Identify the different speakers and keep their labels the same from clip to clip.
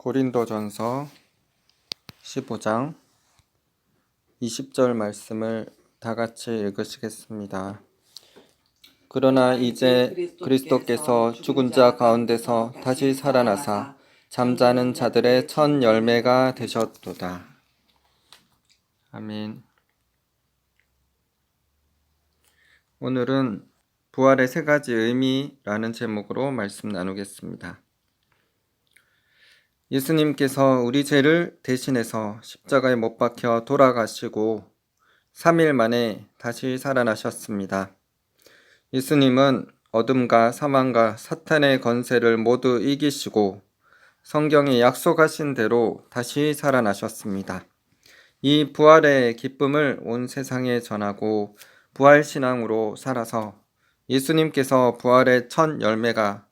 Speaker 1: 고린도전서 15장 20절 말씀을 다 같이 읽으시겠습니다. 그러나 이제 그리스도께서 죽은 자 가운데서 다시 살아나사 잠자는 자들의 첫 열매가 되셨도다. 아멘. 오늘은 부활의 세 가지 의미라는 제목으로 말씀 나누겠습니다. 예수님께서 우리 죄를 대신해서 십자가에 못 박혀 돌아가시고 3일 만에 다시 살아나셨습니다. 예수님은 어둠과 사망과 사탄의 권세를 모두 이기시고 성경에 약속하신 대로 다시 살아나셨습니다. 이 부활의 기쁨을 온 세상에 전하고 부활신앙으로 살아서 예수님께서 부활의 첫 열매가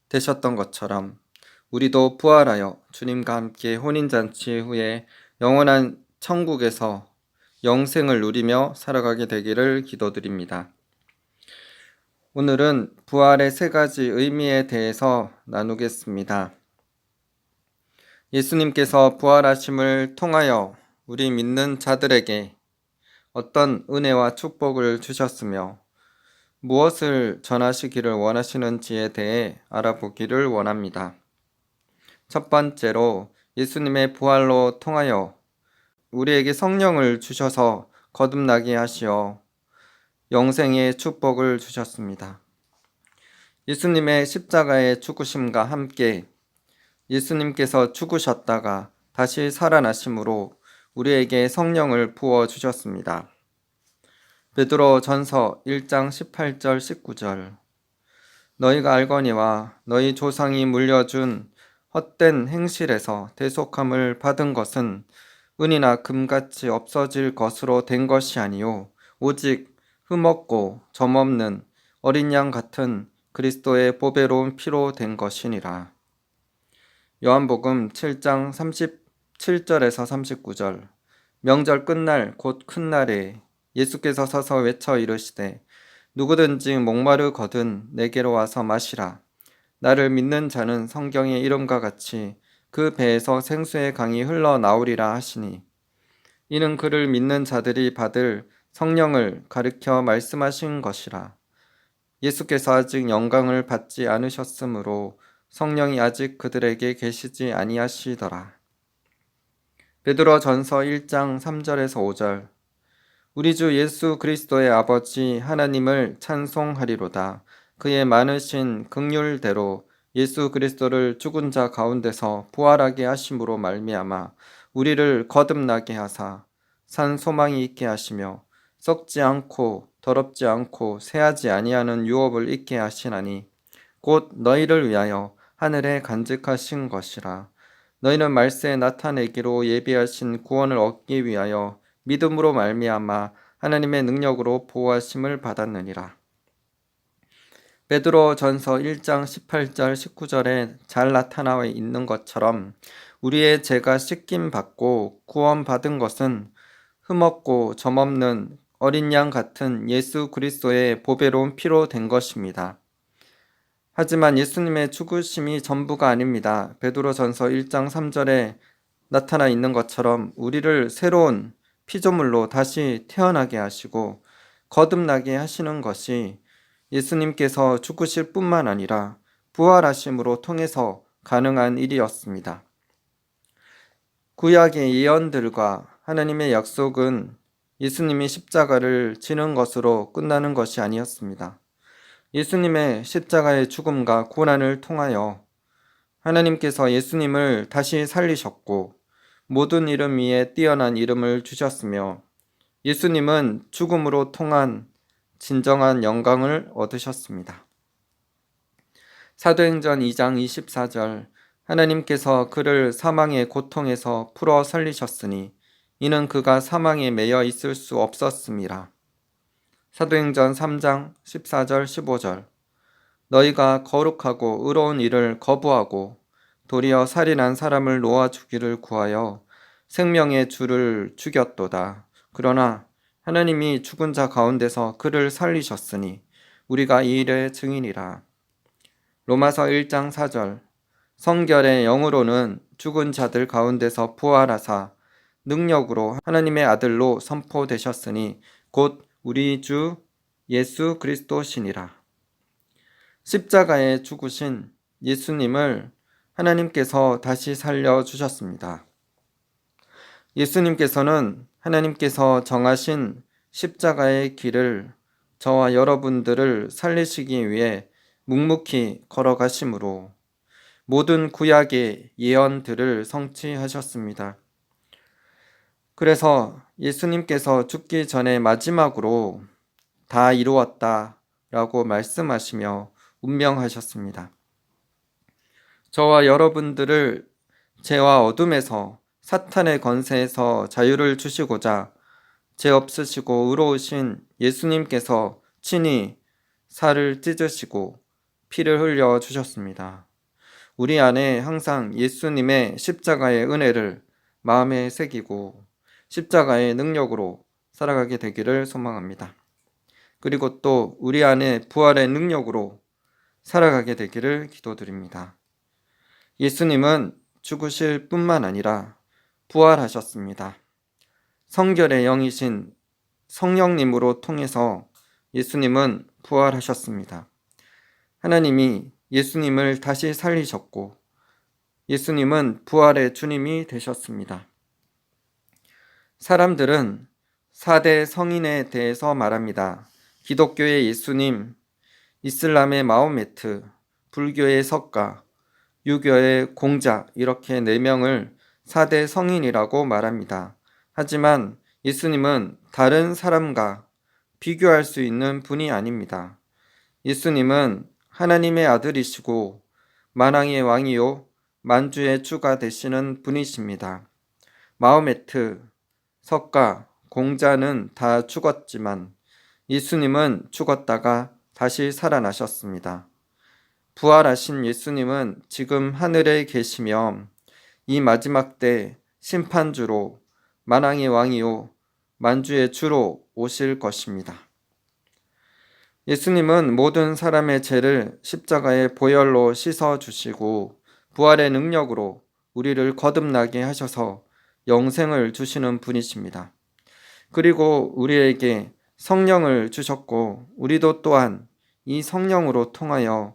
Speaker 1: 되셨던 것처럼 우리도 부활하여 주님과 함께 혼인잔치 후에 영원한 천국에서 영생을 누리며 살아가게 되기를 기도드립니다. 오늘은 부활의 세 가지 의미에 대해서 나누겠습니다. 예수님께서 부활하심을 통하여 우리 믿는 자들에게 어떤 은혜와 축복을 주셨으며 무엇을 전하시기를 원하시는지에 대해 알아보기를 원합니다. 첫 번째로 예수님의 부활로 통하여 우리에게 성령을 주셔서 거듭나게 하시어 영생의 축복을 주셨습니다. 예수님의 십자가의 죽으심과 함께 예수님께서 죽으셨다가 다시 살아나심으로 우리에게 성령을 부어 주셨습니다. 베드로 전서 1장 18절 19절 너희가 알거니와 너희 조상이 물려준 헛된 행실에서 대속함을 받은 것은 은이나 금같이 없어질 것으로 된 것이 아니요 오직 흠없고 점없는 어린 양 같은 그리스도의 보배로운 피로 된 것이니라. 요한복음 7장 37절에서 39절 명절 끝날 곧 큰 날에 예수께서 서서 외쳐 이르시되 누구든지 목마르거든 내게로 와서 마시라. 나를 믿는 자는 성경의 이름과 같이 그 배에서 생수의 강이 흘러나오리라 하시니 이는 그를 믿는 자들이 받을 성령을 가리켜 말씀하신 것이라. 예수께서 아직 영광을 받지 않으셨으므로 성령이 아직 그들에게 계시지 아니하시더라. 베드로 전서 1장 3절에서 5절 우리 주 예수 그리스도의 아버지 하나님을 찬송하리로다. 그의 많으신 긍휼대로 예수 그리스도를 죽은 자 가운데서 부활하게 하심으로 말미암아 우리를 거듭나게 하사 산 소망이 있게 하시며 썩지 않고 더럽지 않고 새하지 아니하는 유업을 있게 하시나니 곧 너희를 위하여 하늘에 간직하신 것이라. 너희는 말세에 나타내기로 예비하신 구원을 얻기 위하여 믿음으로 말미암아 하나님의 능력으로 보호하심을 받았느니라. 베드로 전서 1장 18절 19절에 잘 나타나 있는 것처럼 우리의 죄가 씻김 받고 구원 받은 것은 흠없고 점없는 어린 양 같은 예수 그리스도의 보배로운 피로 된 것입니다. 하지만 예수님의 죽으심이 전부가 아닙니다. 베드로 전서 1장 3절에 나타나 있는 것처럼 우리를 새로운 피조물로 다시 태어나게 하시고 거듭나게 하시는 것이 예수님께서 죽으실 뿐만 아니라 부활하심으로 통해서 가능한 일이었습니다. 구약의 예언들과 하나님의 약속은 예수님이 십자가를 지는 것으로 끝나는 것이 아니었습니다. 예수님의 십자가의 죽음과 고난을 통하여 하나님께서 예수님을 다시 살리셨고 모든 이름 위에 뛰어난 이름을 주셨으며 예수님은 죽음으로 통한 진정한 영광을 얻으셨습니다. 사도행전 2장 24절 하나님께서 그를 사망의 고통에서 풀어 살리셨으니 이는 그가 사망에 매여 있을 수 없었음이라. 사도행전 3장 14절 15절 너희가 거룩하고 의로운 일을 거부하고 도리어 살인한 사람을 놓아 주기를 구하여 생명의 주를 죽였도다. 그러나 하나님이 죽은 자 가운데서 그를 살리셨으니 우리가 이 일의 증인이라. 로마서 1장 4절 성결의 영으로는 죽은 자들 가운데서 부활하사 능력으로 하나님의 아들로 선포되셨으니 곧 우리 주 예수 그리스도시니라. 십자가에 죽으신 예수님을 하나님께서 다시 살려주셨습니다. 예수님께서는 하나님께서 정하신 십자가의 길을 저와 여러분들을 살리시기 위해 묵묵히 걸어가심으로 모든 구약의 예언들을 성취하셨습니다. 그래서 예수님께서 죽기 전에 마지막으로 다 이루었다 라고 말씀하시며 운명하셨습니다. 저와 여러분들을 죄와 어둠에서 사탄의 권세에서 자유를 주시고자 죄 없으시고 의로우신 예수님께서 친히 살을 찢으시고 피를 흘려 주셨습니다. 우리 안에 항상 예수님의 십자가의 은혜를 마음에 새기고 십자가의 능력으로 살아가게 되기를 소망합니다. 그리고 또 우리 안에 부활의 능력으로 살아가게 되기를 기도드립니다. 예수님은 죽으실 뿐만 아니라 부활하셨습니다. 성결의 영이신 성령님으로 통해서 예수님은 부활하셨습니다. 하나님이 예수님을 다시 살리셨고 예수님은 부활의 주님이 되셨습니다. 사람들은 4대 성인에 대해서 말합니다. 기독교의 예수님, 이슬람의 마호메트, 불교의 석가, 유교의 공자 이렇게 4명을 4대 성인이라고 말합니다. 하지만 예수님은 다른 사람과 비교할 수 있는 분이 아닙니다. 예수님은 하나님의 아들이시고 만왕의 왕이요 만주의 주가 되시는 분이십니다. 마호메트, 석가, 공자는 다 죽었지만 예수님은 죽었다가 다시 살아나셨습니다. 부활하신 예수님은 지금 하늘에 계시며 이 마지막 때 심판주로 만왕의 왕이요 만주의 주로 오실 것입니다. 예수님은 모든 사람의 죄를 십자가의 보혈로 씻어주시고 부활의 능력으로 우리를 거듭나게 하셔서 영생을 주시는 분이십니다. 그리고 우리에게 성령을 주셨고 우리도 또한 이 성령으로 통하여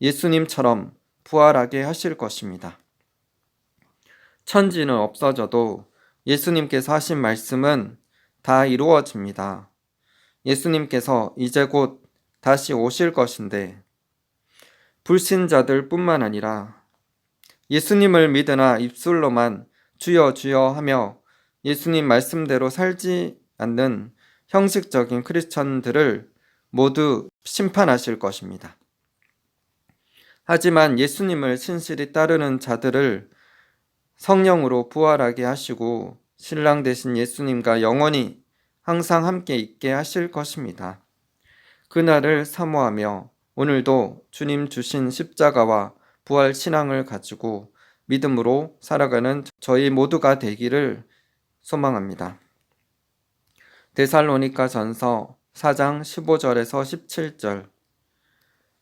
Speaker 1: 예수님처럼 부활하게 하실 것입니다. 천지는 없어져도 예수님께서 하신 말씀은 다 이루어집니다. 예수님께서 이제 곧 다시 오실 것인데 불신자들 뿐만 아니라 예수님을 믿으나 입술로만 주여 주여 하며 예수님 말씀대로 살지 않는 형식적인 크리스천들을 모두 심판하실 것입니다. 하지만 예수님을 신실히 따르는 자들을 성령으로 부활하게 하시고 신랑 되신 예수님과 영원히 항상 함께 있게 하실 것입니다. 그날을 사모하며 오늘도 주님 주신 십자가와 부활 신앙을 가지고 믿음으로 살아가는 저희 모두가 되기를 소망합니다. 데살로니가 전서 4장 15절에서 17절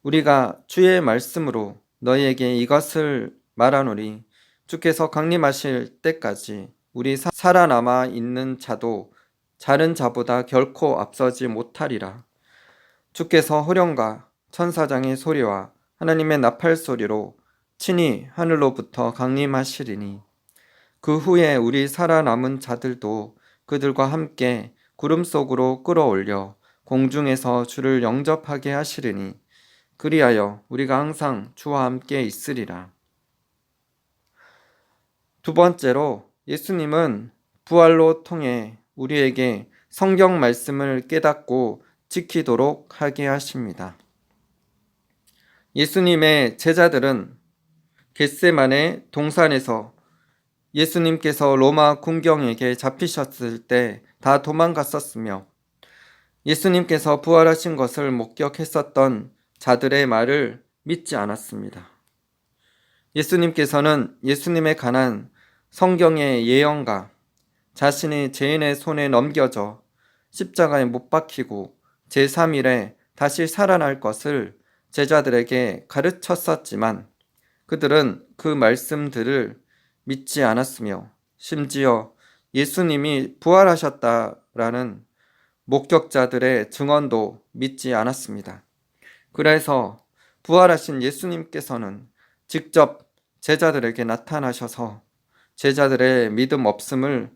Speaker 1: 우리가 주의 말씀으로 너희에게 이것을 말하노니 주께서 강림하실 때까지 우리 살아남아 있는 자도 자른 자보다 결코 앞서지 못하리라. 주께서 호령과 천사장의 소리와 하나님의 나팔 소리로 친히 하늘로부터 강림하시리니 그 후에 우리 살아남은 자들도 그들과 함께 구름 속으로 끌어올려 공중에서 주를 영접하게 하시리니 그리하여 우리가 항상 주와 함께 있으리라. 두 번째로 예수님은 부활로 통해 우리에게 성경 말씀을 깨닫고 지키도록 하게 하십니다. 예수님의 제자들은 겟세마네 동산에서 예수님께서 로마 군경에게 잡히셨을 때 다 도망갔었으며 예수님께서 부활하신 것을 목격했었던 자들의 말을 믿지 않았습니다. 예수님께서는 예수님에 관한 성경의 예언과 자신이 죄인의 손에 넘겨져 십자가에 못 박히고 제3일에 다시 살아날 것을 제자들에게 가르쳤었지만 그들은 그 말씀들을 믿지 않았으며 심지어 예수님이 부활하셨다라는 목격자들의 증언도 믿지 않았습니다. 그래서 부활하신 예수님께서는 직접 제자들에게 나타나셔서 제자들의 믿음 없음을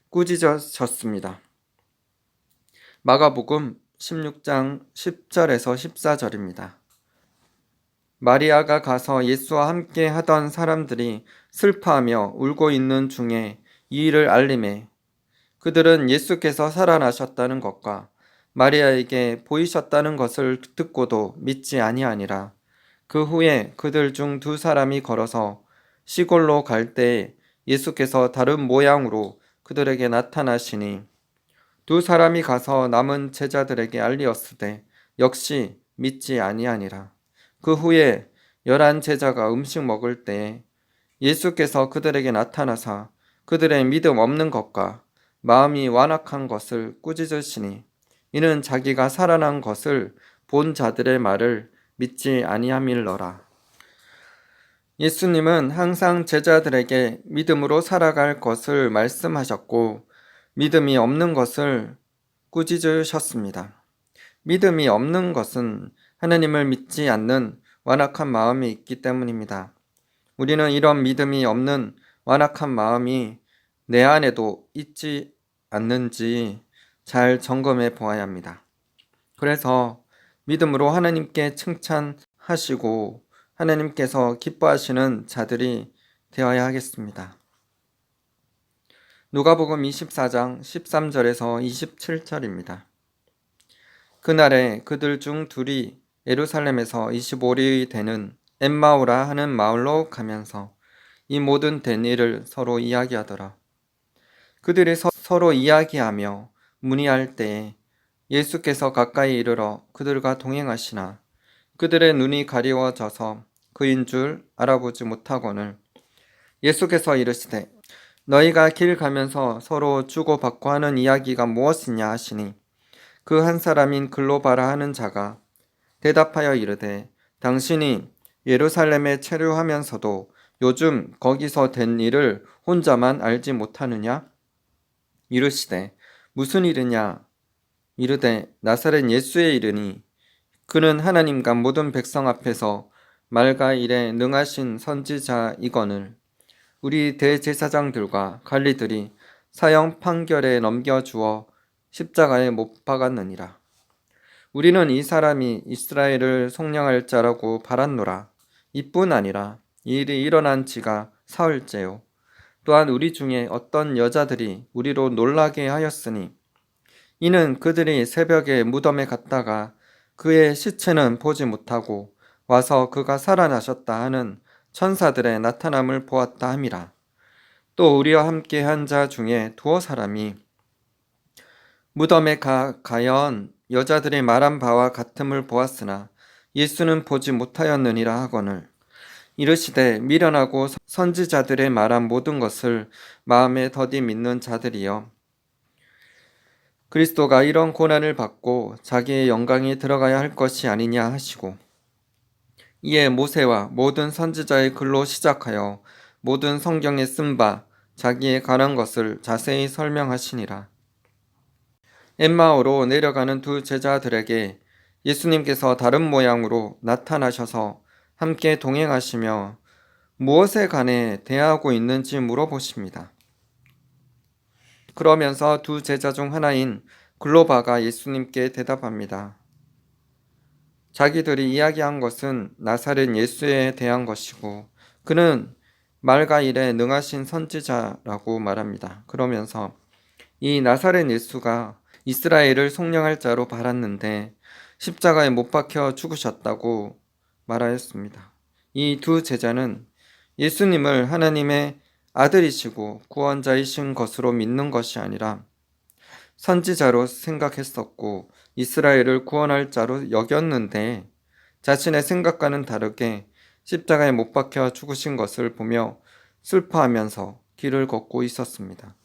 Speaker 1: 꾸짖으셨습니다. 마가복음 16장 10절에서 14절입니다. 마리아가 가서 예수와 함께 하던 사람들이 슬퍼하며 울고 있는 중에 이 일을 알림해 그들은 예수께서 살아나셨다는 것과 마리아에게 보이셨다는 것을 듣고도 믿지 아니하니라. 그 후에 그들 중 두 사람이 걸어서 시골로 갈 때에 예수께서 다른 모양으로 그들에게 나타나시니 두 사람이 가서 남은 제자들에게 알리었으되 역시 믿지 아니하니라. 그 후에 11 제자가 음식 먹을 때에 예수께서 그들에게 나타나사 그들의 믿음 없는 것과 마음이 완악한 것을 꾸짖으시니 이는 자기가 살아난 것을 본 자들의 말을 믿지 아니함일러라. 예수님은 항상 제자들에게 믿음으로 살아갈 것을 말씀하셨고 믿음이 없는 것을 꾸짖으셨습니다. 믿음이 없는 것은 하나님을 믿지 않는 완악한 마음이 있기 때문입니다. 우리는 이런 믿음이 없는 완악한 마음이 내 안에도 있지 않는지 잘 점검해 보아야 합니다. 그래서 믿음으로 하나님께 칭찬하시고 하나님께서 기뻐하시는 자들이 되어야 하겠습니다. 누가복음 24장 13절에서 27절입니다. 그날에 그들 중 둘이 예루살렘에서 25里 되는 엠마오라 하는 마을로 가면서 이 모든 된 일을 서로 이야기하더라. 그들이 서로 이야기하며 문의할 때에 예수께서 가까이 이르러 그들과 동행하시나 그들의 눈이 가리워져서 그인 줄 알아보지 못하거늘 예수께서 이르시되 너희가 길 가면서 서로 주고받고 하는 이야기가 무엇이냐 하시니 그 한 사람인 글로바라 하는 자가 대답하여 이르되 당신이 예루살렘에 체류하면서도 요즘 거기서 된 일을 혼자만 알지 못하느냐? 이르시되 무슨 일이냐? 이르되 나사렛 예수의 일이니 그는 하나님과 모든 백성 앞에서 말과 일에 능하신 선지자이거늘 우리 대제사장들과 관리들이 사형 판결에 넘겨주어 십자가에 못 박았느니라. 우리는 이 사람이 이스라엘을 속량할 자라고 바랐노라. 이뿐 아니라 이 일이 일어난 지가 사흘째요. 또한 우리 중에 어떤 여자들이 우리로 놀라게 하였으니 이는 그들이 새벽에 무덤에 갔다가 그의 시체는 보지 못하고 와서 그가 살아나셨다 하는 천사들의 나타남을 보았다 함이라. 또 우리와 함께 한 자 중에 두어 사람이 무덤에 가연 여자들이 말한 바와 같음을 보았으나 예수는 보지 못하였느니라 하거늘 이르시되 미련하고 선지자들의 말한 모든 것을 마음에 더디 믿는 자들이여 그리스도가 이런 고난을 받고 자기의 영광에 들어가야 할 것이 아니냐 하시고 이에 모세와 모든 선지자의 글로 시작하여 모든 성경에 쓴 바 자기에 관한 것을 자세히 설명하시니라. 엠마오로 내려가는 두 제자들에게 예수님께서 다른 모양으로 나타나셔서 함께 동행하시며 무엇에 관해 대하고 있는지 물어보십니다. 그러면서 두 제자 중 하나인 글로바가 예수님께 대답합니다. 자기들이 이야기한 것은 나사렛 예수에 대한 것이고 그는 말과 일에 능하신 선지자라고 말합니다. 그러면서 이 나사렛 예수가 이스라엘을 속량할 자로 바랐는데 십자가에 못 박혀 죽으셨다고 말하였습니다. 이 두 제자는 예수님을 하나님의 아들이시고 구원자이신 것으로 믿는 것이 아니라 선지자로 생각했었고 이스라엘을 구원할 자로 여겼는데 자신의 생각과는 다르게 십자가에 못 박혀 죽으신 것을 보며 슬퍼하면서 길을 걷고 있었습니다.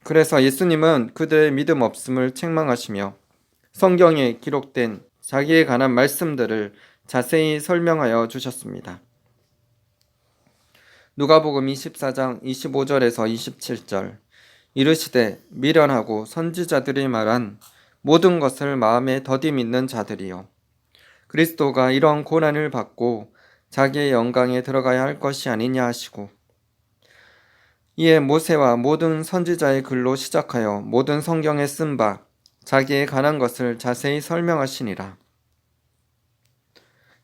Speaker 1: 그래서 예수님은 그들의 믿음 없음을 책망하시며 성경에 기록된 자기에 관한 말씀들을 자세히 설명하여 주셨습니다. 누가복음 24장 25절에서 27절. 이르시되 미련하고 선지자들이 말한 모든 것을 마음에 더디 믿는 자들이요, 그리스도가 이런 고난을 받고 자기의 영광에 들어가야 할 것이 아니냐 하시고, 이에 모세와 모든 선지자의 글로 시작하여 모든 성경에 쓴 바 자기에 관한 것을 자세히 설명하시니라.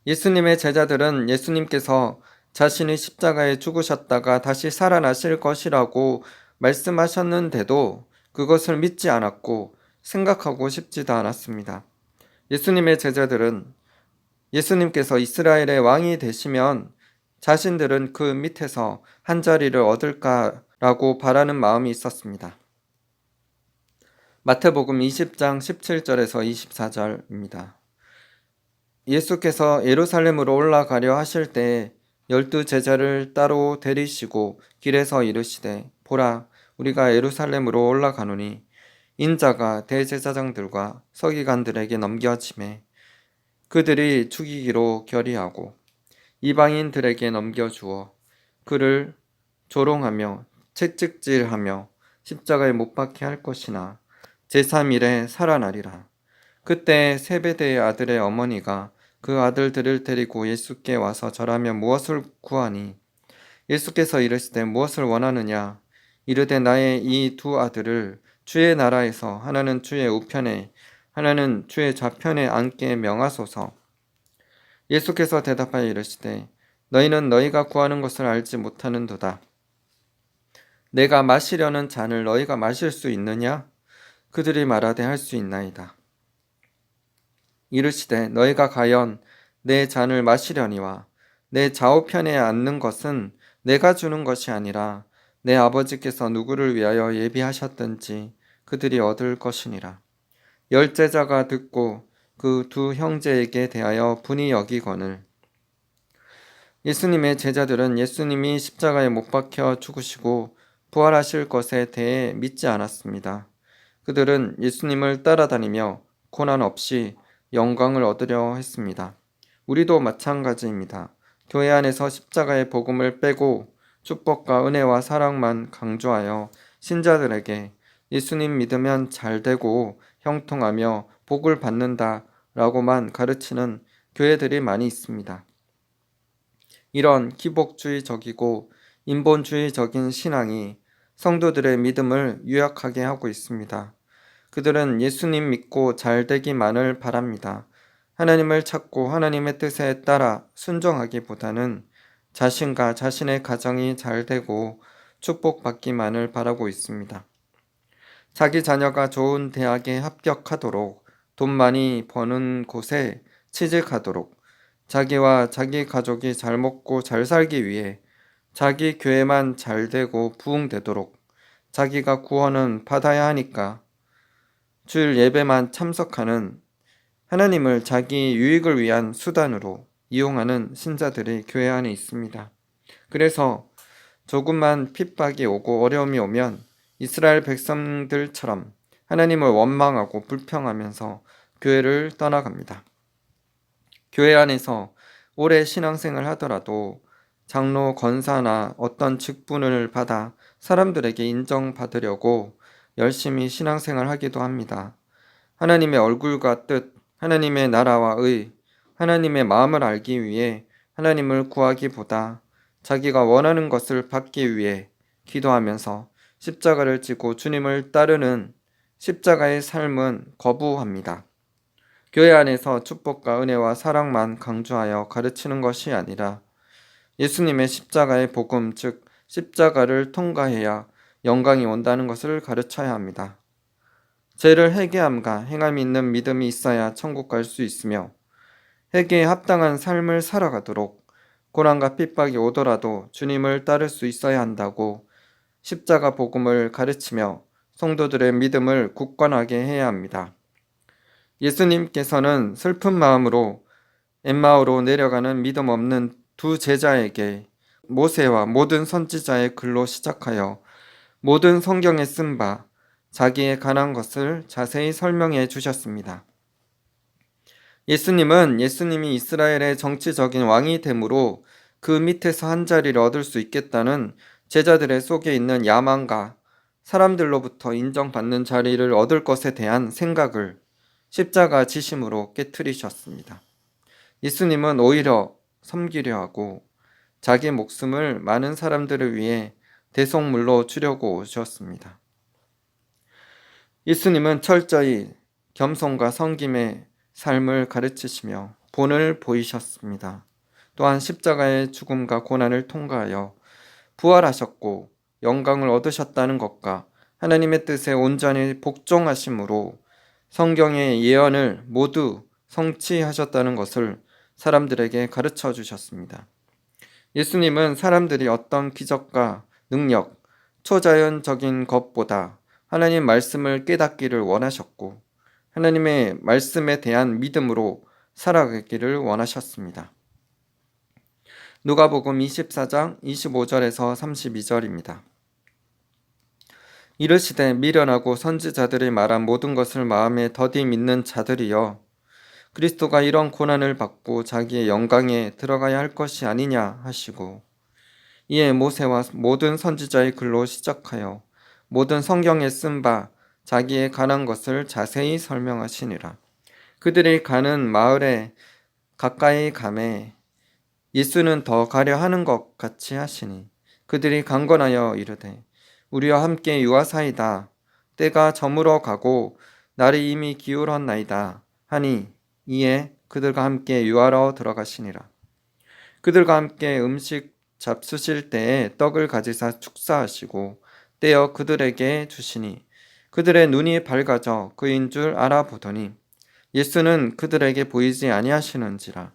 Speaker 1: 예수님의 제자들은 예수님께서 자신이 십자가에 죽으셨다가 다시 살아나실 것이라고 말씀하셨는데도 그것을 믿지 않았고 생각하고 싶지도 않았습니다. 예수님의 제자들은 예수님께서 이스라엘의 왕이 되시면 자신들은 그 밑에서 한 자리를 얻을까라고 바라는 마음이 있었습니다. 마태복음 20장 17절에서 24절입니다. 예수께서 예루살렘으로 올라가려 하실 때 12제자를 따로 데리시고 길에서 이르시되, 보라, 우리가 예루살렘으로 올라가노니 인자가 대제사장들과 서기관들에게 넘겨지매 그들이 죽이기로 결의하고 이방인들에게 넘겨주어 그를 조롱하며 채찍질하며 십자가에 못 박게 할 것이나 제3일에 살아나리라. 그때 세베대의 아들의 어머니가 그 아들들을 데리고 예수께 와서 절하며 무엇을 구하니, 예수께서 이르시되 무엇을 원하느냐. 이르되 나의 이 두 아들을 주의 나라에서 하나는 주의 우편에 하나는 주의 좌편에 앉게 명하소서. 예수께서 대답하여 이르시되 너희는 너희가 구하는 것을 알지 못하는도다. 내가 마시려는 잔을 너희가 마실 수 있느냐? 그들이 말하되 할 수 있나이다. 이르시되 너희가 과연 내 잔을 마시려니와 내 좌우편에 앉는 것은 내가 주는 것이 아니라 내 아버지께서 누구를 위하여 예비하셨든지 그들이 얻을 것이니라. 열제자가 듣고 그 두 형제에게 대하여 분이 여기거늘, 예수님의 제자들은 예수님이 십자가에 못 박혀 죽으시고 부활하실 것에 대해 믿지 않았습니다. 그들은 예수님을 따라다니며 고난 없이 영광을 얻으려 했습니다. 우리도 마찬가지입니다. 교회 안에서 십자가의 복음을 빼고 축복과 은혜와 사랑만 강조하여 신자들에게 예수님 믿으면 잘 되고 형통하며 복을 받는다 라고만 가르치는 교회들이 많이 있습니다. 이런 기복주의적이고 인본주의적인 신앙이 성도들의 믿음을 유약하게 하고 있습니다. 그들은 예수님 믿고 잘 되기만을 바랍니다. 하나님을 찾고 하나님의 뜻에 따라 순종하기보다는 자신과 자신의 가정이 잘 되고 축복받기만을 바라고 있습니다. 자기 자녀가 좋은 대학에 합격하도록, 돈 많이 버는 곳에 취직하도록, 자기와 자기 가족이 잘 먹고 잘 살기 위해 자기 교회만 잘 되고 부흥되도록 자기가 구원은 받아야 하니까 주일 예배만 참석하는, 하나님을 자기 유익을 위한 수단으로 이용하는 신자들이 교회 안에 있습니다. 그래서 조금만 핍박이 오고 어려움이 오면 이스라엘 백성들처럼 하나님을 원망하고 불평하면서 교회를 떠나갑니다. 교회 안에서 오래 신앙생활을 하더라도 장로, 권사나 어떤 직분을 받아 사람들에게 인정받으려고 열심히 신앙생활을 하기도 합니다. 하나님의 얼굴과 뜻, 하나님의 나라와 의, 하나님의 마음을 알기 위해 하나님을 구하기보다 자기가 원하는 것을 받기 위해 기도하면서 십자가를 지고 주님을 따르는 십자가의 삶은 거부합니다. 교회 안에서 축복과 은혜와 사랑만 강조하여 가르치는 것이 아니라 예수님의 십자가의 복음, 즉 십자가를 통과해야 영광이 온다는 것을 가르쳐야 합니다. 죄를 회개함과 행함이 있는 믿음이 있어야 천국 갈 수 있으며, 회개에 합당한 삶을 살아가도록 고난과 핍박이 오더라도 주님을 따를 수 있어야 한다고 십자가 복음을 가르치며 성도들의 믿음을 굳건하게 해야 합니다. 예수님께서는 슬픈 마음으로 엠마오로 내려가는 믿음 없는 두 제자에게 모세와 모든 선지자의 글로 시작하여 모든 성경에 쓴 바 자기에 관한 것을 자세히 설명해 주셨습니다. 예수님이 이스라엘의 정치적인 왕이 되므로 그 밑에서 한 자리를 얻을 수 있겠다는 제자들의 속에 있는 야망과 사람들로부터 인정받는 자리를 얻을 것에 대한 생각을 십자가 지심으로 깨트리셨습니다. 예수님은 오히려 섬기려 하고 자기 목숨을 많은 사람들을 위해 대속물로 주려고 오셨습니다. 예수님은 철저히 겸손과 섬김의 삶을 가르치시며 본을 보이셨습니다. 또한 십자가의 죽음과 고난을 통과하여 부활하셨고 영광을 얻으셨다는 것과 하나님의 뜻에 온전히 복종하심으로 성경의 예언을 모두 성취하셨다는 것을 사람들에게 가르쳐 주셨습니다. 예수님은 사람들이 어떤 기적과 능력, 초자연적인 것보다 하나님 말씀을 깨닫기를 원하셨고 하나님의 말씀에 대한 믿음으로 살아가기를 원하셨습니다. 누가복음 24장 25절에서 32절입니다. 이르시되 미련하고 선지자들이 말한 모든 것을 마음에 더디 믿는 자들이여, 그리스도가 이런 고난을 받고 자기의 영광에 들어가야 할 것이 아니냐 하시고, 이에 모세와 모든 선지자의 글로 시작하여 모든 성경에 쓴 바 자기의 관한 것을 자세히 설명하시니라. 그들이 가는 마을에 가까이 가매 예수는 더 가려 하는 것 같이 하시니 그들이 강건하여 이르되 우리와 함께 유하사이다. 때가 저물어 가고 날이 이미 기울었나이다 하니 이에 그들과 함께 유하러 들어가시니라. 그들과 함께 음식 잡수실 때에 떡을 가지사 축사하시고 떼어 그들에게 주시니 그들의 눈이 밝아져 그인 줄 알아보더니 예수는 그들에게 보이지 아니하시는지라.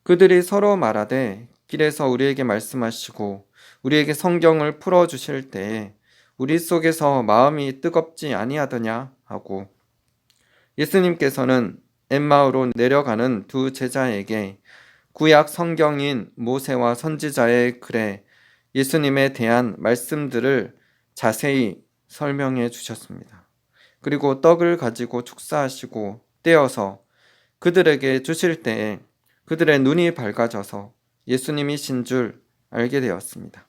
Speaker 1: 그들이 서로 말하되 길에서 우리에게 말씀하시고 우리에게 성경을 풀어주실 때에 우리 속에서 마음이 뜨겁지 아니하더냐 하고, 예수님께서는 엠마오로 내려가는 두 제자에게 구약 성경인 모세와 선지자의 글에 예수님에 대한 말씀들을 자세히 설명해 주셨습니다. 그리고 떡을 가지고 축사하시고 떼어서 그들에게 주실 때에 그들의 눈이 밝아져서 예수님이신 줄 알게 되었습니다.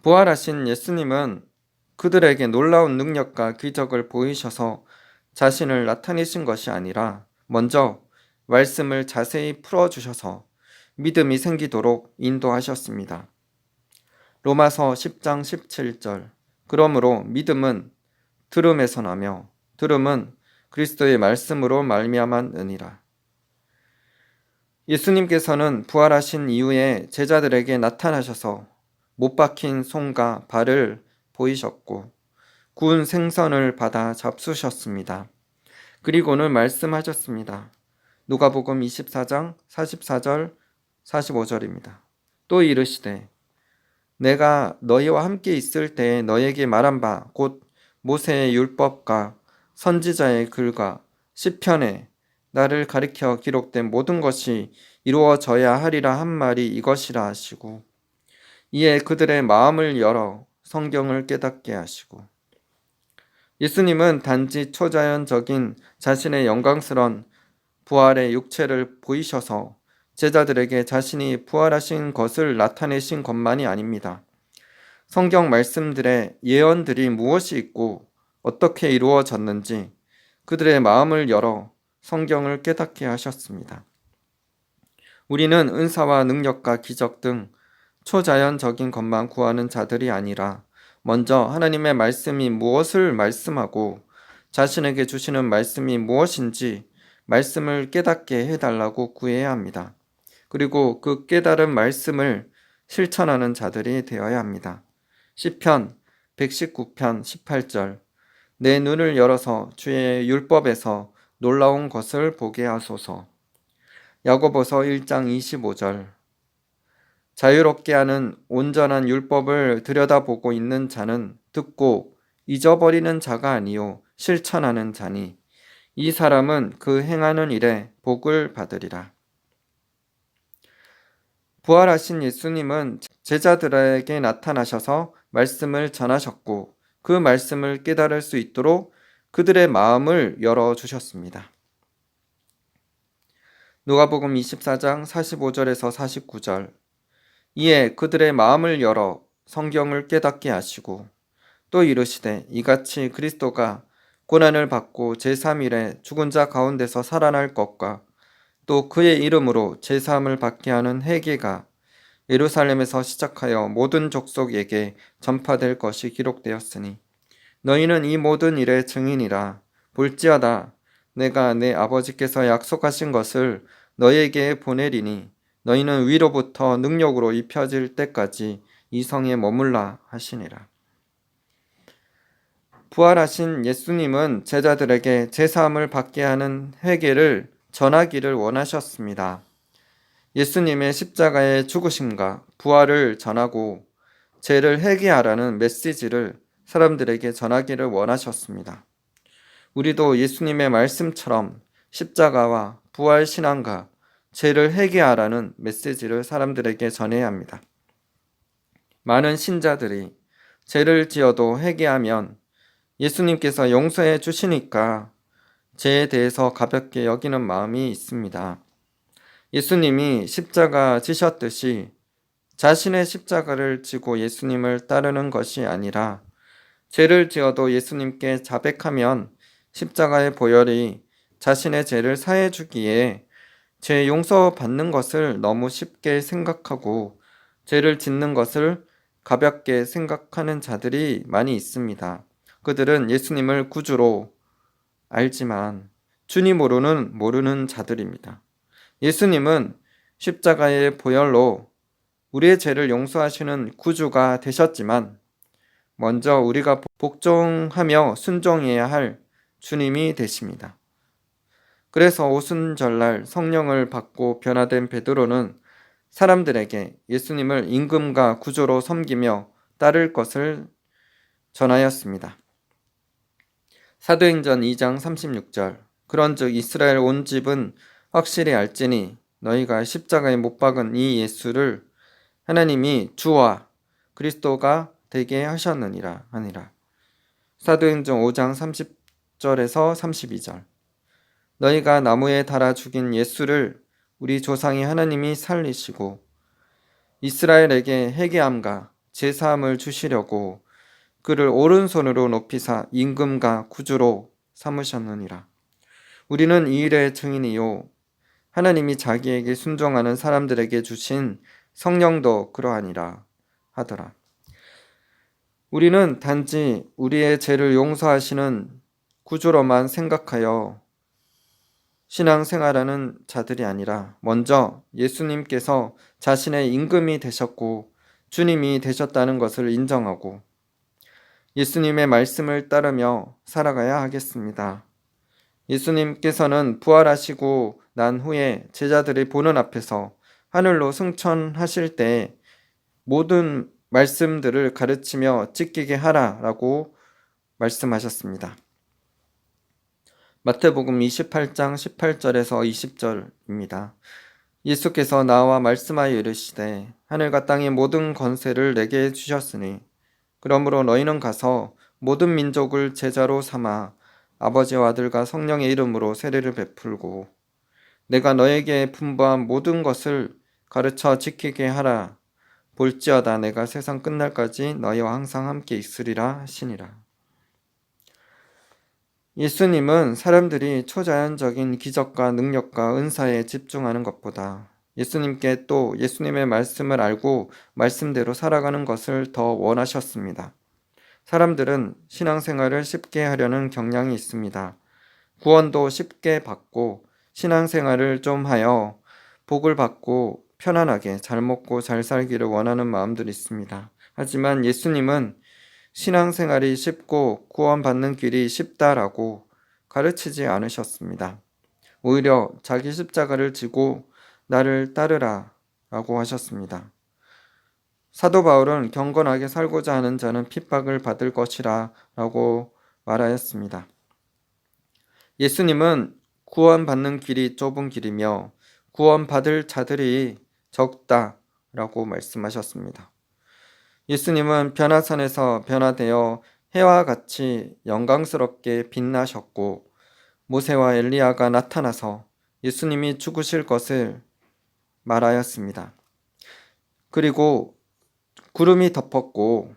Speaker 1: 부활하신 예수님은 그들에게 놀라운 능력과 기적을 보이셔서 자신을 나타내신 것이 아니라 먼저 말씀을 자세히 풀어주셔서 믿음이 생기도록 인도하셨습니다. 로마서 10장 17절. 그러므로 믿음은 들음에서 나며 들음은 그리스도의 말씀으로 말미암았느니라. 예수님께서는 부활하신 이후에 제자들에게 나타나셔서 못 박힌 손과 발을 보이셨고 구운 생선을 받아 잡수셨습니다. 그리고는 말씀하셨습니다. 누가복음 24장 44절 45절입니다. 또 이르시되 내가 너희와 함께 있을 때에 너희에게 말한 바 곧 모세의 율법과 선지자의 글과 시편에 나를 가리켜 기록된 모든 것이 이루어져야 하리라 한 말이 이것이라 하시고, 이에 그들의 마음을 열어 성경을 깨닫게 하시고, 예수님은 단지 초자연적인 자신의 영광스러운 부활의 육체를 보이셔서 제자들에게 자신이 부활하신 것을 나타내신 것만이 아닙니다. 성경 말씀들의 예언들이 무엇이 있고 어떻게 이루어졌는지 그들의 마음을 열어 성경을 깨닫게 하셨습니다. 우리는 은사와 능력과 기적 등 초자연적인 것만 구하는 자들이 아니라 먼저 하나님의 말씀이 무엇을 말씀하고 자신에게 주시는 말씀이 무엇인지 말씀을 깨닫게 해달라고 구해야 합니다. 그리고 그 깨달은 말씀을 실천하는 자들이 되어야 합니다. 시편 119편 18절. 내 눈을 열어서 주의 율법에서 놀라운 것을 보게 하소서. 야고보서 1장 25절. 자유롭게 하는 온전한 율법을 들여다보고 있는 자는 듣고 잊어버리는 자가 아니요 실천하는 자니 이 사람은 그 행하는 일에 복을 받으리라. 부활하신 예수님은 제자들에게 나타나셔서 말씀을 전하셨고 그 말씀을 깨달을 수 있도록 그들의 마음을 열어주셨습니다. 누가복음 24장 45절에서 49절. 이에 그들의 마음을 열어 성경을 깨닫게 하시고 또 이르시되 이같이 그리스도가 고난을 받고 제3일에 죽은 자 가운데서 살아날 것과 또 그의 이름으로 제3을 받게 하는 회개가 예루살렘에서 시작하여 모든 족속에게 전파될 것이 기록되었으니 너희는 이 모든 일의 증인이라. 볼지어다 내가 내 아버지께서 약속하신 것을 너희에게 보내리니 너희는 위로부터 능력으로 입혀질 때까지 이 성에 머물라 하시니라. 부활하신 예수님은 제자들에게 제사함을 받게 하는 회개를 전하기를 원하셨습니다. 예수님의 십자가의 죽으심과 부활을 전하고 죄를 회개하라는 메시지를 사람들에게 전하기를 원하셨습니다. 우리도 예수님의 말씀처럼 십자가와 부활 신앙과 죄를 회개하라는 메시지를 사람들에게 전해야 합니다. 많은 신자들이 죄를 지어도 회개하면 예수님께서 용서해 주시니까 죄에 대해서 가볍게 여기는 마음이 있습니다. 예수님이 십자가 지셨듯이 자신의 십자가를 지고 예수님을 따르는 것이 아니라 죄를 지어도 예수님께 자백하면 십자가의 보혈이 자신의 죄를 사해 주기에 죄 용서받는 것을 너무 쉽게 생각하고 죄를 짓는 것을 가볍게 생각하는 자들이 많이 있습니다. 그들은 예수님을 구주로 알지만 주님으로는 모르는 자들입니다. 예수님은 십자가의 보혈로 우리의 죄를 용서하시는 구주가 되셨지만 먼저 우리가 복종하며 순종해야 할 주님이 되십니다. 그래서 오순절날 성령을 받고 변화된 베드로는 사람들에게 예수님을 임금과 구주로 섬기며 따를 것을 전하였습니다. 사도행전 2장 36절. 그런즉 이스라엘 온 집은 확실히 알지니 너희가 십자가에 못 박은 이 예수를 하나님이 주와 그리스도가 되게 하셨느니라 하니라. 사도행전 5장 30절에서 32절. 너희가 나무에 달아 죽인 예수를 우리 조상이 하나님이 살리시고 이스라엘에게 회개함과 제사함을 주시려고 그를 오른손으로 높이사 임금과 구주로 삼으셨느니라. 우리는 이 일의 증인이요 하나님이 자기에게 순종하는 사람들에게 주신 성령도 그러하니라 하더라. 우리는 단지 우리의 죄를 용서하시는 구주로만 생각하여 신앙생활하는 자들이 아니라 먼저 예수님께서 자신의 임금이 되셨고 주님이 되셨다는 것을 인정하고 예수님의 말씀을 따르며 살아가야 하겠습니다. 예수님께서는 부활하시고 난 후에 제자들이 보는 앞에서 하늘로 승천하실 때 모든 말씀들을 가르치며 지키게 하라라고 말씀하셨습니다. 마태복음 28장 18절에서 20절입니다. 예수께서 나와 말씀하여 이르시되 하늘과 땅의 모든 권세를 내게 주셨으니 그러므로 너희는 가서 모든 민족을 제자로 삼아 아버지와 아들과 성령의 이름으로 세례를 베풀고 내가 너에게 분부한 모든 것을 가르쳐 지키게 하라. 볼지어다 내가 세상 끝날까지 너희와 항상 함께 있으리라 하시니라. 예수님은 사람들이 초자연적인 기적과 능력과 은사에 집중하는 것보다 예수님께 또 예수님의 말씀을 알고 말씀대로 살아가는 것을 더 원하셨습니다. 사람들은 신앙생활을 쉽게 하려는 경향이 있습니다. 구원도 쉽게 받고 신앙생활을 좀 하여 복을 받고 편안하게 잘 먹고 잘 살기를 원하는 마음들이 있습니다. 하지만 예수님은 신앙생활이 쉽고 구원받는 길이 쉽다라고 가르치지 않으셨습니다. 오히려 자기 십자가를 지고 나를 따르라 라고 하셨습니다. 사도 바울은 경건하게 살고자 하는 자는 핍박을 받을 것이라 라고 말하였습니다. 예수님은 구원받는 길이 좁은 길이며 구원받을 자들이 적다라고 말씀하셨습니다. 예수님은 변화산에서 변화되어 해와 같이 영광스럽게 빛나셨고 모세와 엘리야가 나타나서 예수님이 죽으실 것을 말하였습니다. 그리고 구름이 덮었고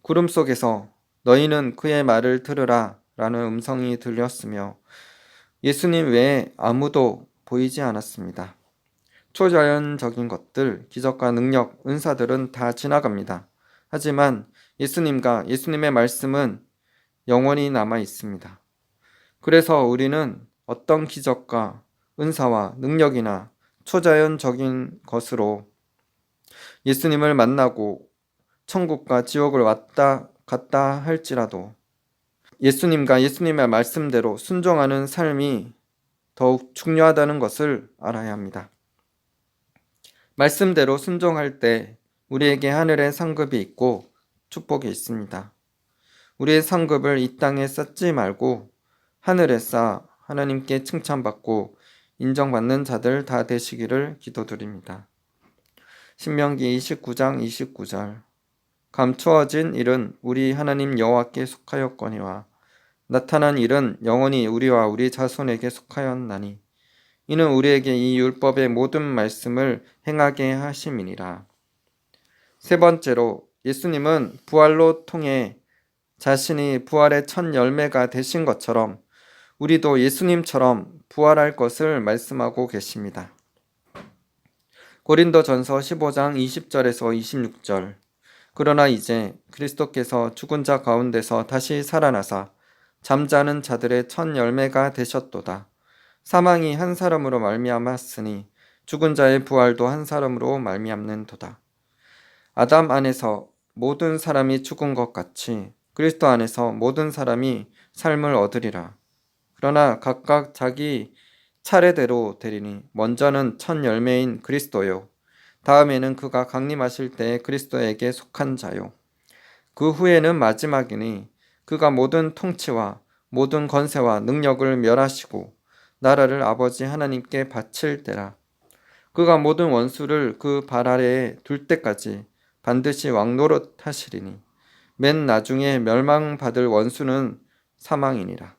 Speaker 1: 구름 속에서 너희는 그의 말을 들으라 라는 음성이 들렸으며 예수님 외에 아무도 보이지 않았습니다. 초자연적인 것들, 기적과 능력, 은사들은 다 지나갑니다. 하지만 예수님과 예수님의 말씀은 영원히 남아 있습니다. 그래서 우리는 어떤 기적과 은사와 능력이나 초자연적인 것으로 예수님을 만나고 천국과 지옥을 왔다 갔다 할지라도 예수님과 예수님의 말씀대로 순종하는 삶이 더욱 중요하다는 것을 알아야 합니다. 말씀대로 순종할 때 우리에게 하늘의 상급이 있고 축복이 있습니다. 우리의 상급을 이 땅에 쌓지 말고 하늘에 쌓아 하나님께 칭찬받고 인정받는 자들 다 되시기를 기도드립니다. 신명기 29장 29절 감추어진 일은 우리 하나님 여호와께 속하였거니와 나타난 일은 영원히 우리와 우리 자손에게 속하였나니 이는 우리에게 이 율법의 모든 말씀을 행하게 하심이니라. 세 번째로 예수님은 부활로 통해 자신이 부활의 첫 열매가 되신 것처럼 우리도 예수님처럼 부활할 것을 말씀하고 계십니다. 고린도전서 15장 20절에서 26절 그러나 이제 그리스도께서 죽은 자 가운데서 다시 살아나사 잠자는 자들의 첫 열매가 되셨도다. 사망이 한 사람으로 말미암았으니 죽은 자의 부활도 한 사람으로 말미암는도다. 아담 안에서 모든 사람이 죽은 것 같이 그리스도 안에서 모든 사람이 삶을 얻으리라. 그러나 각각 자기 차례대로 되리니 먼저는 첫 열매인 그리스도요. 다음에는 그가 강림하실 때에 그리스도에게 속한 자요. 그 후에는 마지막이니 그가 모든 통치와 모든 권세와 능력을 멸하시고 나라를 아버지 하나님께 바칠 때라. 그가 모든 원수를 그 발 아래에 둘 때까지 반드시 왕노릇 하시리니 맨 나중에 멸망받을 원수는 사망이니라.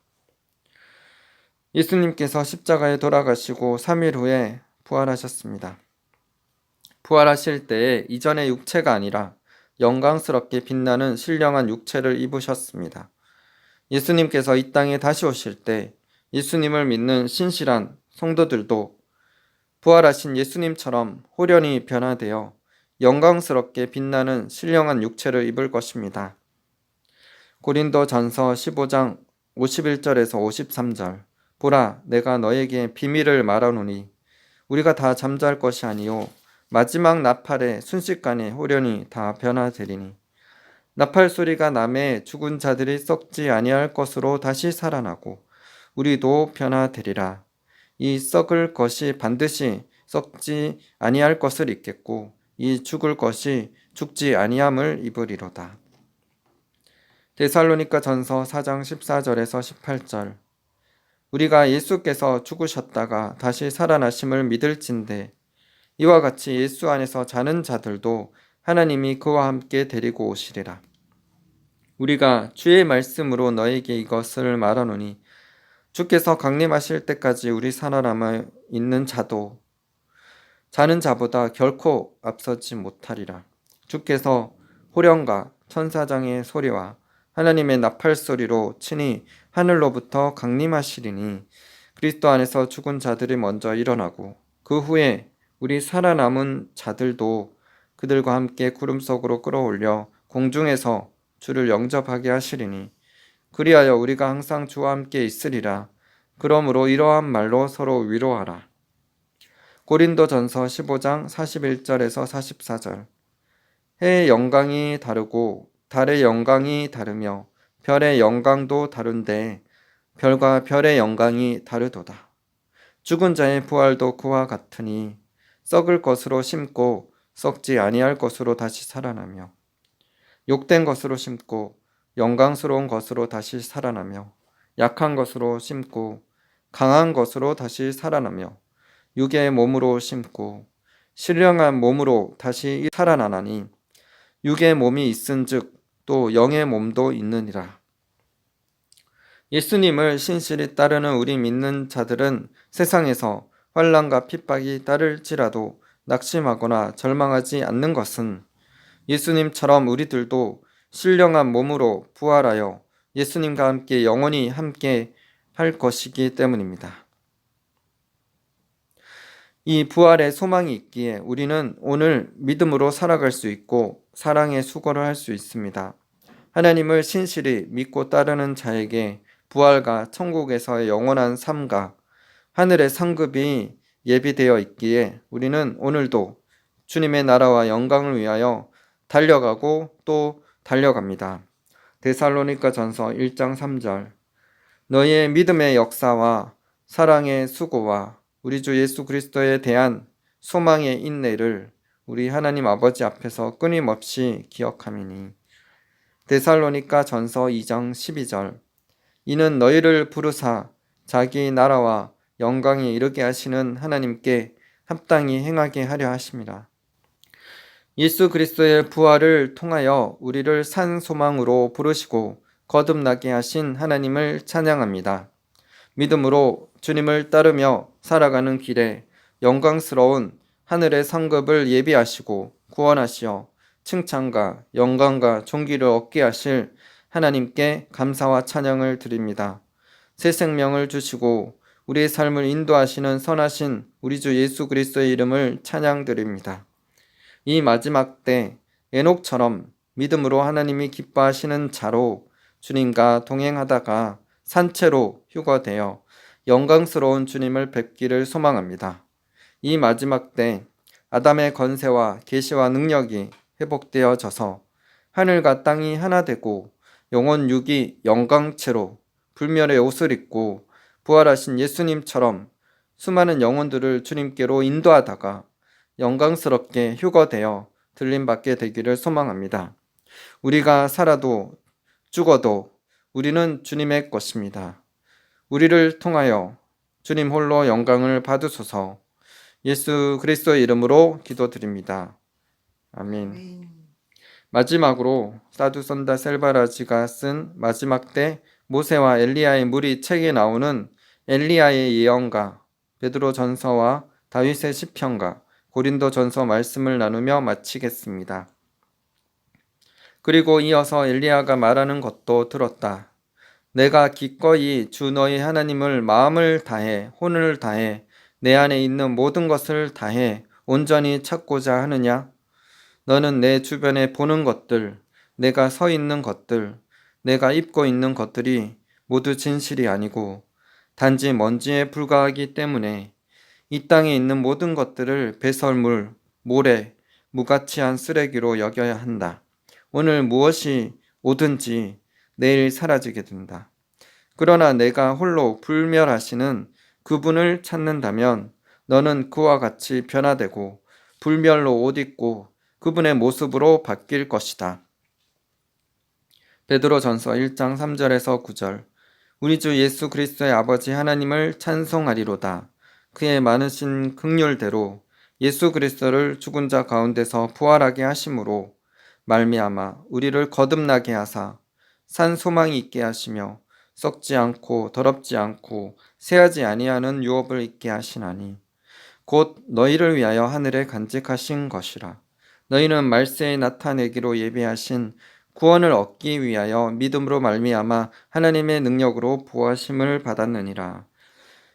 Speaker 1: 예수님께서 십자가에 돌아가시고 3일 후에 부활하셨습니다. 부활하실 때에 이전의 육체가 아니라 영광스럽게 빛나는 신령한 육체를 입으셨습니다. 예수님께서 이 땅에 다시 오실 때 예수님을 믿는 신실한 성도들도 부활하신 예수님처럼 호련히 변화되어 영광스럽게 빛나는 신령한 육체를 입을 것입니다. 고린도전서 15장 51절에서 53절 보라 내가 너에게 비밀을 말하노니 우리가 다 잠잘 것이 아니요 마지막 나팔에 순식간에 호련히 다 변화되리니 나팔 소리가 나매 죽은 자들이 썩지 아니할 것으로 다시 살아나고 우리도 변화되리라. 이 썩을 것이 반드시 썩지 아니할 것을 입겠고 이 죽을 것이 죽지 아니함을 입으리로다. 데살로니가 전서 4장 14절에서 18절 우리가 예수께서 죽으셨다가 다시 살아나심을 믿을진대 이와 같이 예수 안에서 자는 자들도 하나님이 그와 함께 데리고 오시리라. 우리가 주의 말씀으로 너에게 이것을 말하노니 주께서 강림하실 때까지 우리 살아남아 있는 자도 자는 자보다 결코 앞서지 못하리라. 주께서 호령과 천사장의 소리와 하나님의 나팔 소리로 친히 하늘로부터 강림하시리니 그리스도 안에서 죽은 자들이 먼저 일어나고 그 후에 우리 살아남은 자들도 그들과 함께 구름 속으로 끌어올려 공중에서 주를 영접하게 하시리니 그리하여 우리가 항상 주와 함께 있으리라. 그러므로 이러한 말로 서로 위로하라. 고린도전서 15장 41절에서 44절 해의 영광이 다르고 달의 영광이 다르며 별의 영광도 다른데 별과 별의 영광이 다르도다. 죽은 자의 부활도 그와 같으니 썩을 것으로 심고 썩지 아니할 것으로 다시 살아나며 욕된 것으로 심고 영광스러운 것으로 다시 살아나며 약한 것으로 심고 강한 것으로 다시 살아나며 육의 몸으로 심고 신령한 몸으로 다시 살아나나니 육의 몸이 있은즉 또 영의 몸도 있느니라. 예수님을 신실히 따르는 우리 믿는 자들은 세상에서 환난과 핍박이 따를지라도 낙심하거나 절망하지 않는 것은 예수님처럼 우리들도 신령한 몸으로 부활하여 예수님과 함께 영원히 함께 할 것이기 때문입니다. 이 부활의 소망이 있기에 우리는 오늘 믿음으로 살아갈 수 있고 사랑의 수고를 할 수 있습니다. 하나님을 신실히 믿고 따르는 자에게 부활과 천국에서의 영원한 삶과 하늘의 상급이 예비되어 있기에 우리는 오늘도 주님의 나라와 영광을 위하여 달려가고 또 달려갑니다. 데살로니가전서 1장 3절 너희의 믿음의 역사와 사랑의 수고와 우리 주 예수 그리스도에 대한 소망의 인내를 우리 하나님 아버지 앞에서 끊임없이 기억함이니. 데살로니가전서 2장 12절 이는 너희를 부르사 자기 나라와 영광에 이르게 하시는 하나님께 합당히 행하게 하려 하심이라. 예수 그리스도의 부활을 통하여 우리를 산 소망으로 부르시고 거듭나게 하신 하나님을 찬양합니다. 믿음으로 주님을 따르며 살아가는 길에 영광스러운 하늘의 상급을 예비하시고 구원하시어 칭찬과 영광과 존귀를 얻게 하실 하나님께 감사와 찬양을 드립니다. 새 생명을 주시고 우리의 삶을 인도하시는 선하신 우리 주 예수 그리스도의 이름을 찬양드립니다. 이 마지막 때 에녹처럼 믿음으로 하나님이 기뻐하시는 자로 주님과 동행하다가 산채로 휴거되어 영광스러운 주님을 뵙기를 소망합니다. 이 마지막 때 아담의 건세와 계시와 능력이 회복되어져서 하늘과 땅이 하나 되고 영원 육이 영광체로 불멸의 옷을 입고 부활하신 예수님처럼 수많은 영혼들을 주님께로 인도하다가 영광스럽게 휴거되어 들림받게 되기를 소망합니다. 우리가 살아도 죽어도 우리는 주님의 것입니다. 우리를 통하여 주님 홀로 영광을 받으소서. 예수 그리스도의 이름으로 기도드립니다. 아멘. 마지막으로 사두선다 셀바라지가 쓴 마지막 때 모세와 엘리야의 물이 책에 나오는 엘리야의 예언과 베드로 전서와 다윗의 시편과 고린도 전서 말씀을 나누며 마치겠습니다. 그리고 이어서 엘리야가 말하는 것도 들었다. 내가 기꺼이 주 너희 하나님을 마음을 다해 혼을 다해 내 안에 있는 모든 것을 다해 온전히 찾고자 하느냐? 너는 내 주변에 보는 것들, 내가 서 있는 것들, 내가 입고 있는 것들이 모두 진실이 아니고 단지 먼지에 불과하기 때문에 이 땅에 있는 모든 것들을 배설물, 모래, 무가치한 쓰레기로 여겨야 한다. 오늘 무엇이 오든지 내일 사라지게 된다. 그러나 내가 홀로 불멸하시는 그분을 찾는다면 너는 그와 같이 변화되고 불멸로 옷 입고 그분의 모습으로 바뀔 것이다. 베드로전서 1장 3절에서 9절 우리 주 예수 그리스도의 아버지 하나님을 찬송하리로다. 그의 많으신 긍휼대로 예수 그리스도를 죽은 자 가운데서 부활하게 하심으로 말미암아 우리를 거듭나게 하사 산 소망이 있게 하시며 썩지 않고 더럽지 않고 새하지 아니하는 유업을 있게 하시나니 곧 너희를 위하여 하늘에 간직하신 것이라. 너희는 말세에 나타내기로 예비하신 구원을 얻기 위하여 믿음으로 말미암아 하나님의 능력으로 부하심을 받았느니라.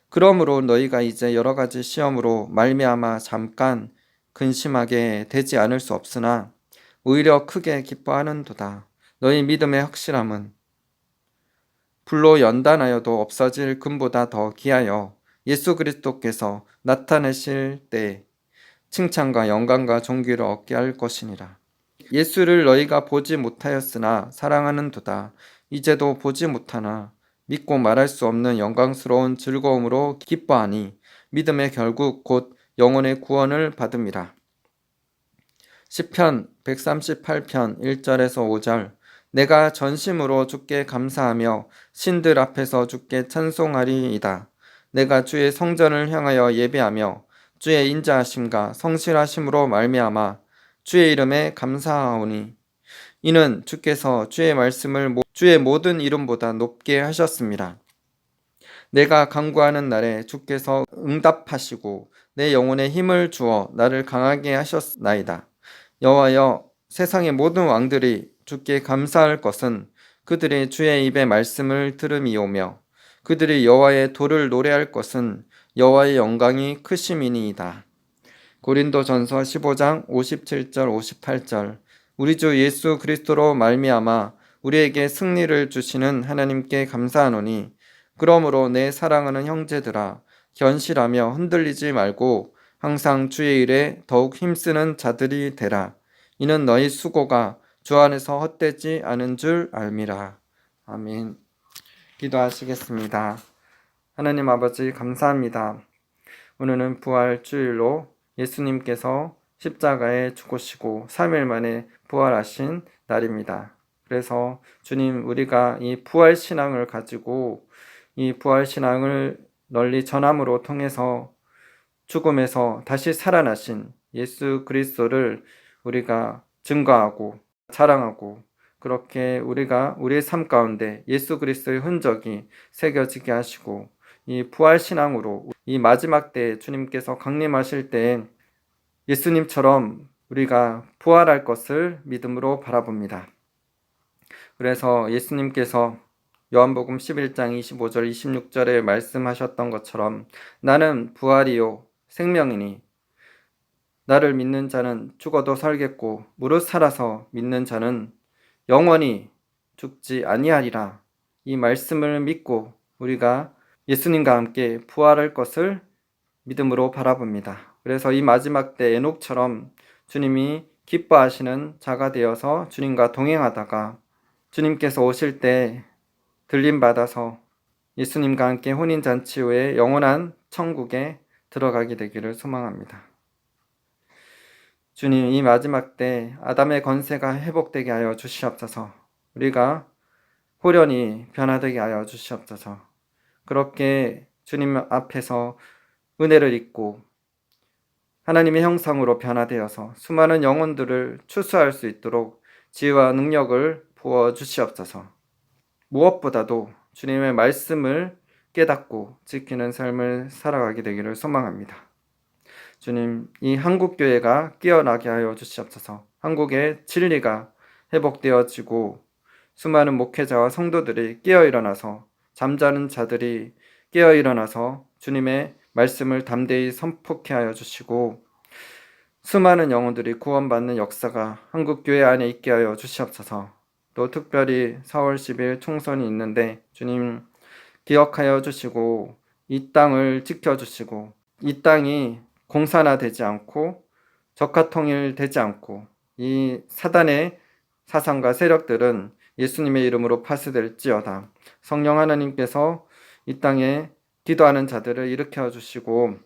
Speaker 1: 그러므로 너희가 이제 여러 가지 시험으로 말미암아 잠깐 근심하게 되지 않을 수 없으나 오히려 크게 기뻐하는도다. 너희 믿음의 확실함은 불로 연단하여도 없어질 금보다 더 귀하여 예수 그리스도께서 나타내실 때 칭찬과 영광과 존귀를 얻게 할 것이니라. 예수를 너희가 보지 못하였으나 사랑하는도다. 이제도 보지 못하나 믿고 말할 수 없는 영광스러운 즐거움으로 기뻐하니 믿음의 결국 곧 영혼의 구원을 받음이라. 시편 138편 1절에서 5절 내가 전심으로 주께 감사하며 신들 앞에서 주께 찬송하리이다. 내가 주의 성전을 향하여 예배하며 주의 인자하심과 성실하심으로 말미암아 주의 이름에 감사하오니 이는 주께서 주의 말씀을 주의 모든 이름보다 높게 하셨습니다. 내가 간구하는 날에 주께서 응답하시고 내 영혼에 힘을 주어 나를 강하게 하셨나이다. 여호와여, 세상의 모든 왕들이 주께 감사할 것은 그들이 주의 입의 말씀을 들음이오며 그들이 여호와의 도를 노래할 것은 여호와의 영광이 크심이니이다. 고린도전서 15장 57절 58절. 우리 주 예수 그리스도로 말미암아 우리에게 승리를 주시는 하나님께 감사하노니 그러므로 내 사랑하는 형제들아, 견실하며 흔들리지 말고 항상 주의 일에 더욱 힘쓰는 자들이 되라. 이는 너희 수고가 주 안에서 헛되지 않은 줄 알미라. 아멘. 기도하시겠습니다. 하나님 아버지, 감사합니다. 오늘은 부활 주일로 예수님께서 십자가에 죽으시고 3일 만에 부활하신 날입니다. 그래서 주님, 우리가 이 부활 신앙을 가지고 이 부활 신앙을 널리 전함으로 통해서 죽음에서 다시 살아나신 예수 그리스도를 우리가 증거하고 자랑하고, 그렇게 우리가 우리의 삶 가운데 예수 그리스도의 흔적이 새겨지게 하시고, 이 부활 신앙으로 이 마지막 때에 주님께서 강림하실 때에 예수님처럼 우리가 부활할 것을 믿음으로 바라봅니다. 그래서 예수님께서 요한복음 11장 25절 26절에 말씀하셨던 것처럼 나는 부활이요 생명이니 나를 믿는 자는 죽어도 살겠고 무릇 살아서 믿는 자는 영원히 죽지 아니하리라. 이 말씀을 믿고 우리가 예수님과 함께 부활할 것을 믿음으로 바라봅니다. 그래서 이 마지막 때 에녹처럼 주님이 기뻐하시는 자가 되어서 주님과 동행하다가 주님께서 오실 때 들림받아서 예수님과 함께 혼인잔치 후에 영원한 천국에 들어가게 되기를 소망합니다. 주님, 이 마지막 때 아담의 권세가 회복되게 하여 주시옵소서. 우리가 호련히 변화되게 하여 주시옵소서. 그렇게 주님 앞에서 은혜를 입고 하나님의 형상으로 변화되어서 수많은 영혼들을 추수할 수 있도록 지혜와 능력을 부어 주시옵소서. 무엇보다도 주님의 말씀을 깨닫고 지키는 삶을 살아가게 되기를 소망합니다. 주님, 이 한국교회가 깨어나게 하여 주시옵소서. 한국의 진리가 회복되어지고 수많은 목회자와 성도들이 깨어 일어나서, 잠자는 자들이 깨어 일어나서 주님의 말씀을 담대히 선포케 하여 주시고 수많은 영혼들이 구원받는 역사가 한국교회 안에 있게 하여 주시옵소서. 또 특별히 4월 10일 총선이 있는데 주님 기억하여 주시고 이 땅을 지켜주시고 이 땅이 공산화되지 않고 적화통일되지 않고 이 사단의 사상과 세력들은 예수님의 이름으로 파쇄될지어다. 성령 하나님께서 이 땅에 기도하는 자들을 일으켜 주시고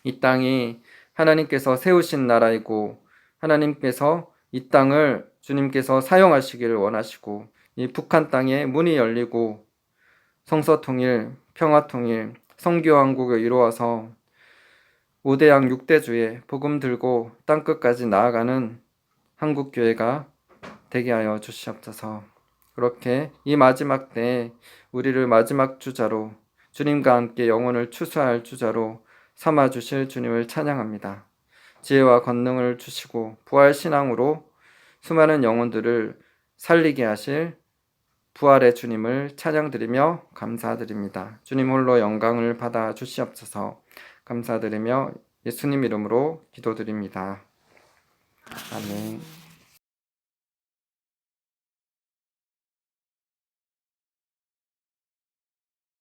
Speaker 1: 이 땅이 하나님께서 세우신 나라이고 하나님께서 이 땅을 주님께서 사용하시기를 원하시고 이 북한 땅에 문이 열리고 성서통일, 평화통일, 성교왕국을 이루어서 5대양 6대주에 복음 들고 땅끝까지 나아가는 한국교회가 되게 하여 주시옵소서. 그렇게 이 마지막 때에 우리를 마지막 주자로 주님과 함께 영혼을 추수할 주자로 삼아 주실 주님을 찬양합니다. 지혜와 권능을 주시고 부활 신앙으로 수많은 영혼들을 살리게 하실 부활의 주님을 찬양드리며 감사드립니다. 주님 홀로 영광을 받아 주시옵소서. 감사드리며 예수님 이름으로 기도드립니다. 아멘.